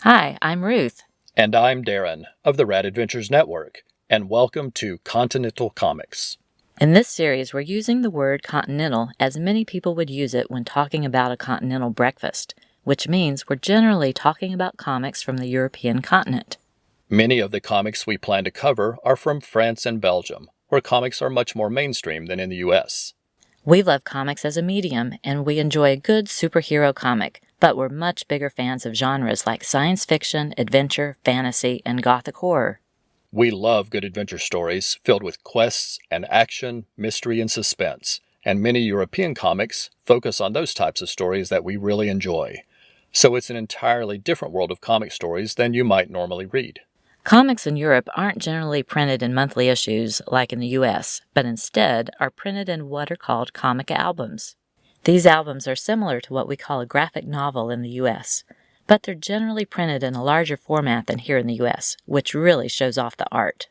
Hi, I'm Ruth. And I'm Darren of the Rad Adventures Network, and welcome to Continental Comics. In this series, we're using the word continental as many people would use it when talking about a continental breakfast, which means we're generally talking about comics from the European continent. Many of the comics we plan to cover are from France and Belgium, where comics are much more mainstream than in the U.S. We love comics as a medium, and we enjoy a good superhero comic, but we're much bigger fans of genres like science fiction, adventure, fantasy, and gothic horror. We love good adventure stories filled with quests and action, mystery, and suspense, and many European comics focus on those types of stories that we really enjoy. So it's an entirely different world of comic stories than you might normally read. Comics in Europe aren't generally printed in monthly issues like in the U.S., but instead are printed in what are called comic albums. These albums are similar to what we call a graphic novel in the U.S., but they're generally printed in a larger format than here in the U.S., which really shows off the art.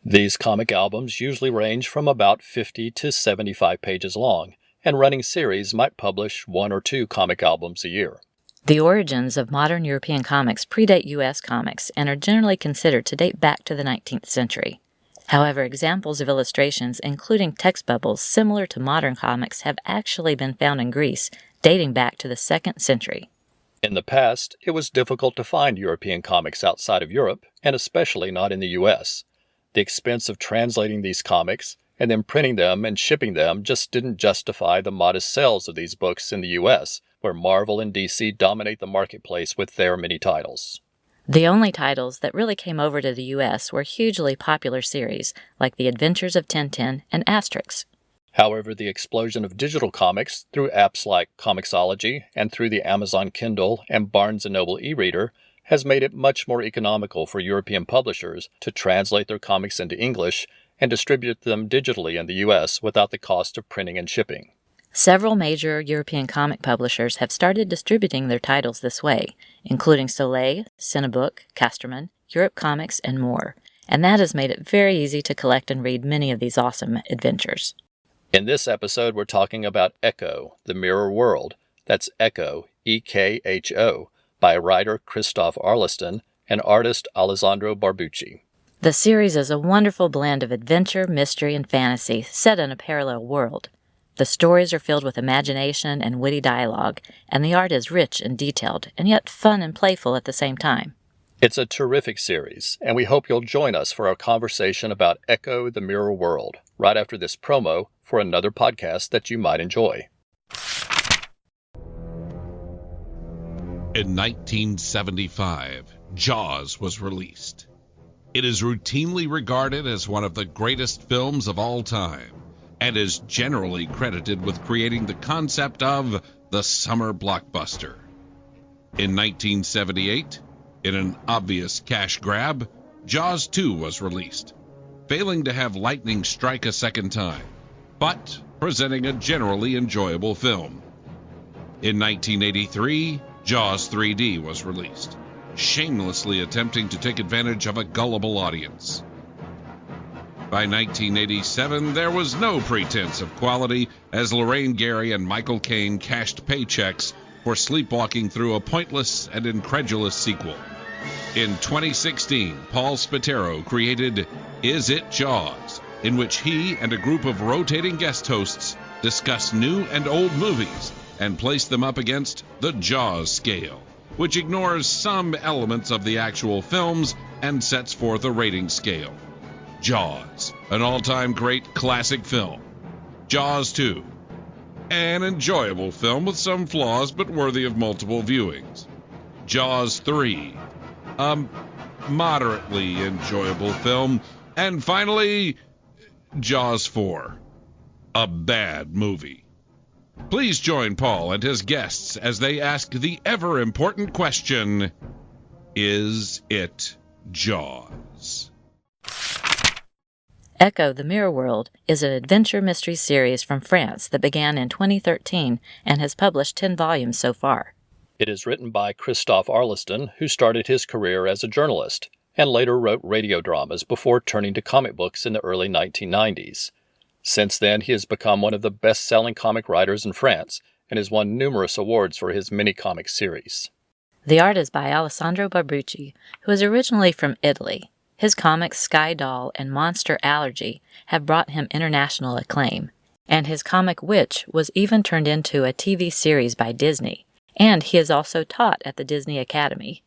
These comic albums usually range from about 50 to 75 pages long, and running series might publish 1 or 2 comic albums a year. The origins of modern European comics predate U.S. comics and are generally considered to date back to the 19th century. However, examples of illustrations, including text bubbles similar to modern comics, have actually been found in Greece, dating back to the 2nd century. In the past, it was difficult to find European comics outside of Europe, and especially not in the U.S. The expense of translating these comics and then printing them and shipping them just didn't justify the modest sales of these books in the U.S., where Marvel and DC dominate the marketplace with their many titles. The only titles that really came over to the U.S. were hugely popular series, like The Adventures of Tintin and Asterix. However, the explosion of digital comics through apps like Comixology and through the Amazon Kindle and Barnes & Noble e-reader has made it much more economical for European publishers to translate their comics into English and distribute them digitally in the U.S. without the cost of printing and shipping. Several major European comic publishers have started distributing their titles this way, including Soleil, Cinebook, Casterman, Europe Comics, and more, and that has made it very easy to collect and read many of these awesome adventures. In this episode, we're talking about Ekho, the Mirror World. That's Ekho, E-K-H-O, by writer Christophe Arleston and artist Alessandro Barbucci. The series is a wonderful blend of adventure, mystery, and fantasy set in a parallel world. The stories are filled with imagination and witty dialogue, and the art is rich and detailed, and yet fun and playful at the same time. It's a terrific series, and we hope you'll join us for our conversation about Ekho, the Mirror World, right after this promo for another podcast that you might enjoy. In 1975, Jaws was released. It is routinely regarded as one of the greatest films of all time, and is generally credited with creating the concept of the summer blockbuster. In 1978, in an obvious cash grab, Jaws 2 was released, failing to have lightning strike a second time, but presenting a generally enjoyable film. In 1983, Jaws 3D was released, shamelessly attempting to take advantage of a gullible audience. By 1987, there was no pretense of quality as Lorraine Gary and Michael Caine cashed paychecks for sleepwalking through a pointless and incredulous sequel. In 2016, Paul Spatero created Is It Jaws?, in which he and a group of rotating guest hosts discuss new and old movies and place them up against the Jaws scale, which ignores some elements of the actual films and sets forth a rating scale. Jaws, an all-time great classic film. Jaws 2, an enjoyable film with some flaws but worthy of multiple viewings. Jaws 3, a moderately enjoyable film. And finally, Jaws 4, a bad movie. Please join Paul and his guests as they ask the ever-important question, is it Jaws? Ekho, the Mirror World is an adventure mystery series from France that began in 2013 and has published 10 volumes so far. It is written by Christophe Arleston, who started his career as a journalist and later wrote radio dramas before turning to comic books in the early 1990s. Since then, he has become one of the best-selling comic writers in France and has won numerous awards for his mini-comic series. The art is by Alessandro Barbucci, who is originally from Italy. His comics Sky Doll and Monster Allergy have brought him international acclaim, and his comic Witch was even turned into a TV series by Disney, and he is also taught at the Disney Academy.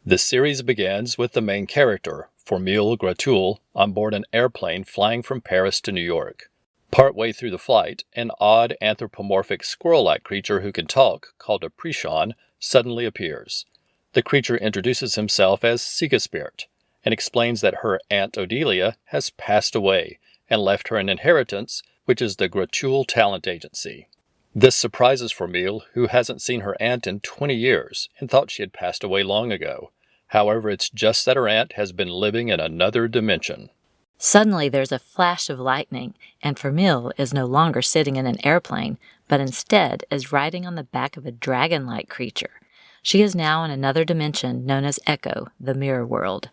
The series begins with the main character, Formule Gratul, on board an airplane flying from Paris to New York. Partway through the flight, an odd anthropomorphic squirrel-like creature who can talk, called a Prishon, suddenly appears. The creature introduces himself as Sigaspirit, and explains that her Aunt Odelia has passed away and left her an inheritance, which is the Gratul Talent Agency. This surprises Formule, who hasn't seen her aunt in 20 years and thought she had passed away long ago. However, it's just that her aunt has been living in another dimension. Suddenly there's a flash of lightning, and Formule is no longer sitting in an airplane, but instead is riding on the back of a dragon-like creature. She is now in another dimension known as Ekho, the mirror world.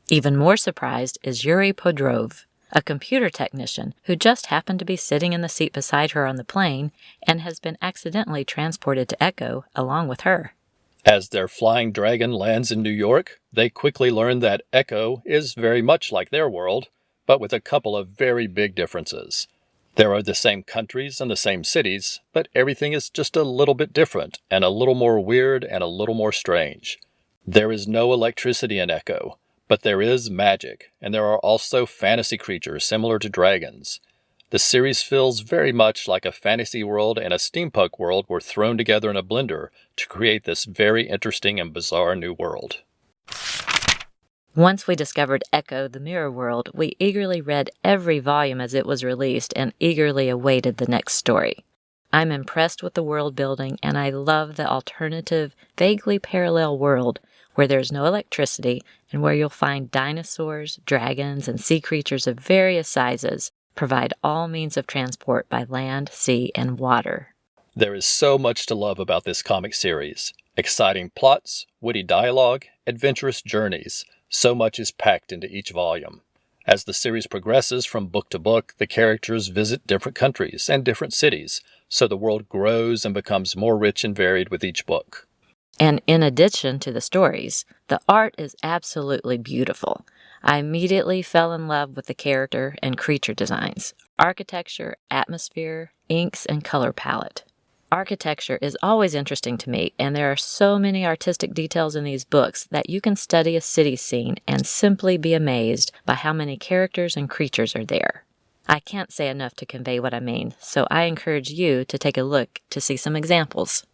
Even more surprised is Yuri Podrov, a computer technician who just happened to be sitting in the seat beside her on the plane and has been accidentally transported to Ekho along with her. As their flying dragon lands in New York, they quickly learn that Ekho is very much like their world, but with a couple of very big differences. There are the same countries and the same cities, but everything is just a little bit different and a little more weird and a little more strange. There is no electricity in Ekho, but there is magic, and there are also fantasy creatures similar to dragons. The series feels very much like a fantasy world and a steampunk world were thrown together in a blender to create this very interesting and bizarre new world. Once we discovered Ekho, the mirror world, we eagerly read every volume as it was released and eagerly awaited the next story. I'm impressed with the world building, and I love the alternative, vaguely parallel world where there's no electricity and where you'll find dinosaurs, dragons, and sea creatures of various sizes provide all means of transport by land, sea, and water. There is so much to love about this comic series. Exciting plots, witty dialogue, adventurous journeys. So much is packed into each volume. As the series progresses from book to book, the characters visit different countries and different cities, so the world grows and becomes more rich and varied with each book. And in addition to the stories, the art is absolutely beautiful. I immediately fell in love with the character and creature designs, architecture, atmosphere, inks, and color palette. Architecture is always interesting to me, and there are so many artistic details in these books that you can study a city scene and simply be amazed by how many characters and creatures are there. I can't say enough to convey what I mean, so I encourage you to take a look to see some examples.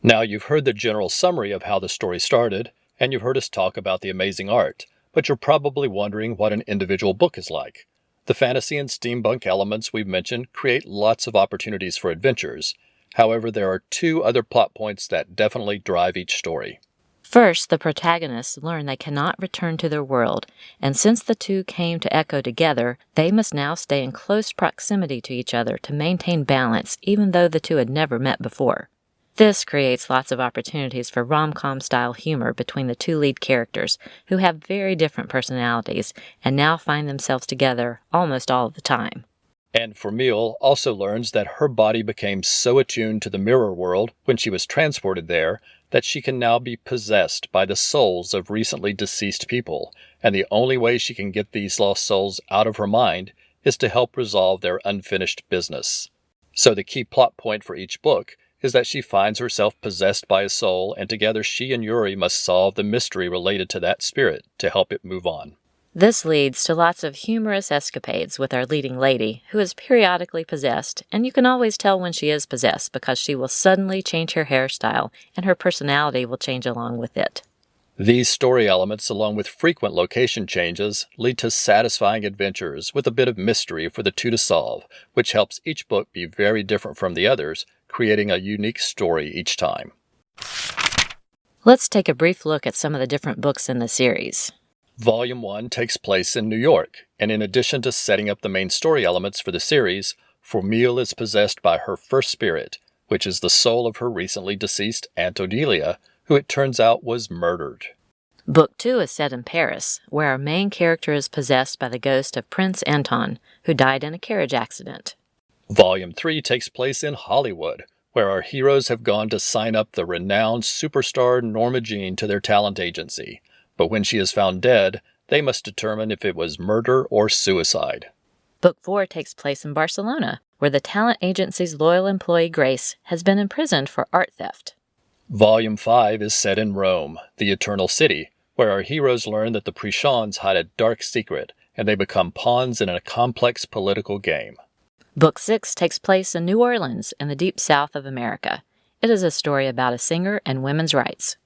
Now, you've heard the general summary of how the story started, and you've heard us talk about the amazing art, but you're probably wondering what an individual book is like. The fantasy and steampunk elements we've mentioned create lots of opportunities for adventures. However, there are two other plot points that definitely drive each story. First, the protagonists learn they cannot return to their world, and since the two came to Ekho together, they must now stay in close proximity to each other to maintain balance, even though the two had never met before. This creates lots of opportunities for rom-com-style humor between the two lead characters, who have very different personalities and now find themselves together almost all of the time. And Formule also learns that her body became so attuned to the mirror world when she was transported there that she can now be possessed by the souls of recently deceased people, and the only way she can get these lost souls out of her mind is to help resolve their unfinished business. So the key plot point for each book is that she finds herself possessed by a soul, and together she and Yuri must solve the mystery related to that spirit to help it move on. This leads to lots of humorous escapades with our leading lady, who is periodically possessed, and you can always tell when she is possessed because she will suddenly change her hairstyle, and her personality will change along with it. These story elements, along with frequent location changes, lead to satisfying adventures with a bit of mystery for the two to solve, which helps each book be very different from the others, creating a unique story each time. Let's take a brief look at some of the different books in the series. Volume 1 takes place in New York, and in addition to setting up the main story elements for the series, Formule is possessed by her first spirit, which is the soul of her recently deceased Aunt Odelia, who it turns out was murdered. Book 2 is set in Paris, where our main character is possessed by the ghost of Prince Anton, who died in a carriage accident. Volume 3 takes place in Hollywood, where our heroes have gone to sign up the renowned superstar Norma Jean to their talent agency. But when she is found dead, they must determine if it was murder or suicide. Book 4 takes place in Barcelona, where the talent agency's loyal employee Grace has been imprisoned for art theft. Volume 5 is set in Rome, the Eternal City, where our heroes learn that the Prishans hide a dark secret, and they become pawns in a complex political game. Book 6 takes place in New Orleans in the deep south of America. It is a story about a singer and women's rights.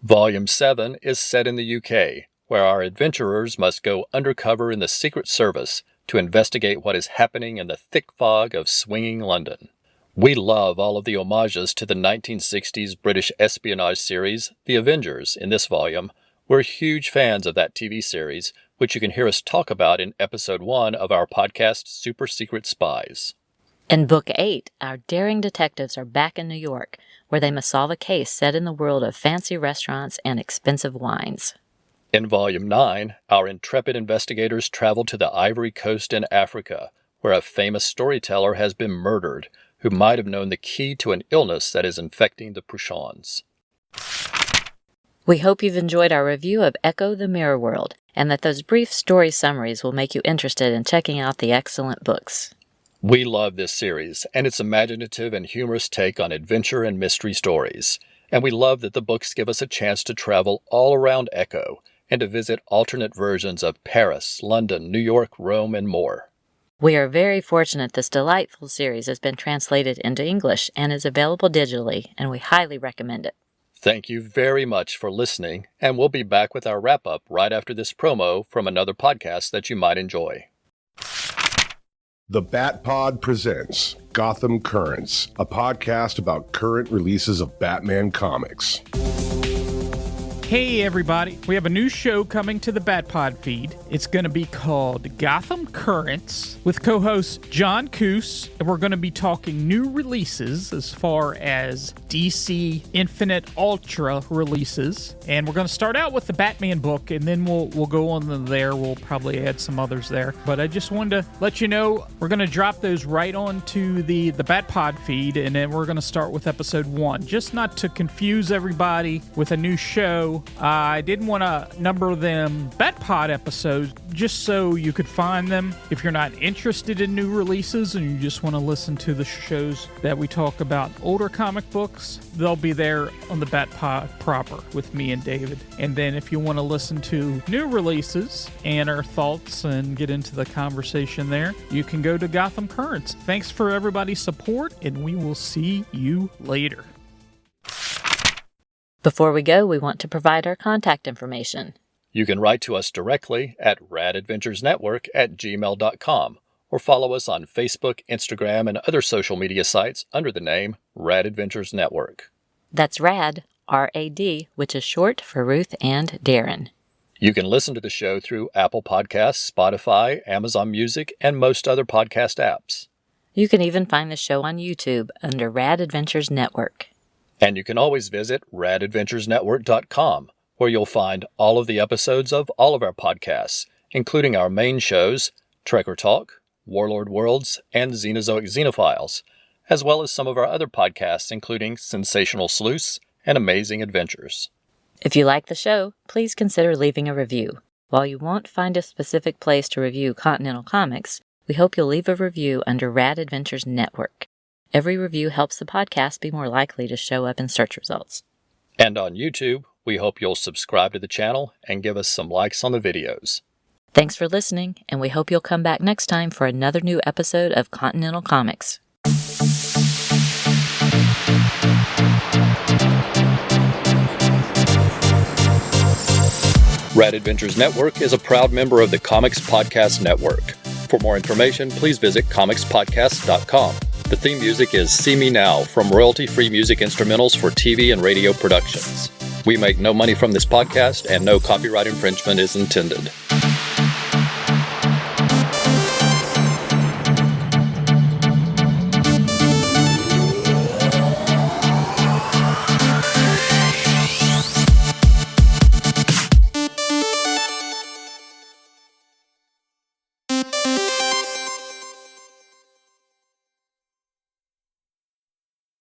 Volume 7 is set in the UK, where our adventurers must go undercover in the Secret Service to investigate what is happening in the thick fog of swinging London. We love all of the homages to the 1960s British espionage series, The Avengers, in this volume. We're huge fans of that TV series, which you can hear us talk about in Episode 1 of our podcast, Super Secret Spies. In Book 8, our daring detectives are back in New York, where they must solve a case set in the world of fancy restaurants and expensive wines. In Volume 9, our intrepid investigators travel to the Ivory Coast in Africa, where a famous storyteller has been murdered, who might have known the key to an illness that is infecting the Prishans. We hope you've enjoyed our review of Ekho the Mirror World, and that those brief story summaries will make you interested in checking out the excellent books. We love this series and its imaginative and humorous take on adventure and mystery stories. And we love that the books give us a chance to travel all around Ekho and to visit alternate versions of Paris, London, New York, Rome, and more. We are very fortunate this delightful series has been translated into English and is available digitally, and we highly recommend it. Thank you very much for listening, and we'll be back with our wrap-up right after this promo from another podcast that you might enjoy. The Bat Pod presents Gotham Currents, a podcast about current releases of Batman comics. Hey everybody, we have a new show coming to the Batpod feed. It's going to be called Gotham Currents with co-host John Coos, and we're going to be talking new releases as far as DC Infinite Ultra releases. And we're going to start out with the Batman book, and then we'll go on to there. We'll probably add some others there. But I just wanted to let you know we're going to drop those right onto the Batpod feed, and then we're going to start with episode 1. Just not to confuse everybody with a new show. I didn't want to number them Batpod episodes just so you could find them. If you're not interested in new releases and you just want to listen to the shows that we talk about older comic books, they'll be there on the Batpod proper with me and David. And then if you want to listen to new releases and our thoughts and get into the conversation there, you can go to Gotham Currents. Thanks for everybody's support, and we will see you later. Before we go, we want to provide our contact information. You can write to us directly at radadventuresnetwork@gmail.com or follow us on Facebook, Instagram, and other social media sites under the name Rad Adventures Network. That's RAD, R-A-D, which is short for Ruth and Darren. You can listen to the show through Apple Podcasts, Spotify, Amazon Music, and most other podcast apps. You can even find the show on YouTube under Rad Adventures Network. And you can always visit radadventuresnetwork.com, where you'll find all of the episodes of all of our podcasts, including our main shows, Trekker Talk, Warlord Worlds, and Xenozoic Xenophiles, as well as some of our other podcasts, including Sensational Sleuths and Amazing Adventures. If you like the show, please consider leaving a review. While you won't find a specific place to review Continental Comics, we hope you'll leave a review under Rad Adventures Network. Every review helps the podcast be more likely to show up in search results. And on YouTube, we hope you'll subscribe to the channel and give us some likes on the videos. Thanks for listening, and we hope you'll come back next time for another new episode of Continental Comics. Rad Adventures Network is a proud member of the Comics Podcast Network. For more information, please visit comicspodcast.com. The theme music is See Me Now from royalty-free music instrumentals for TV and radio productions. We make no money from this podcast, and no copyright infringement is intended.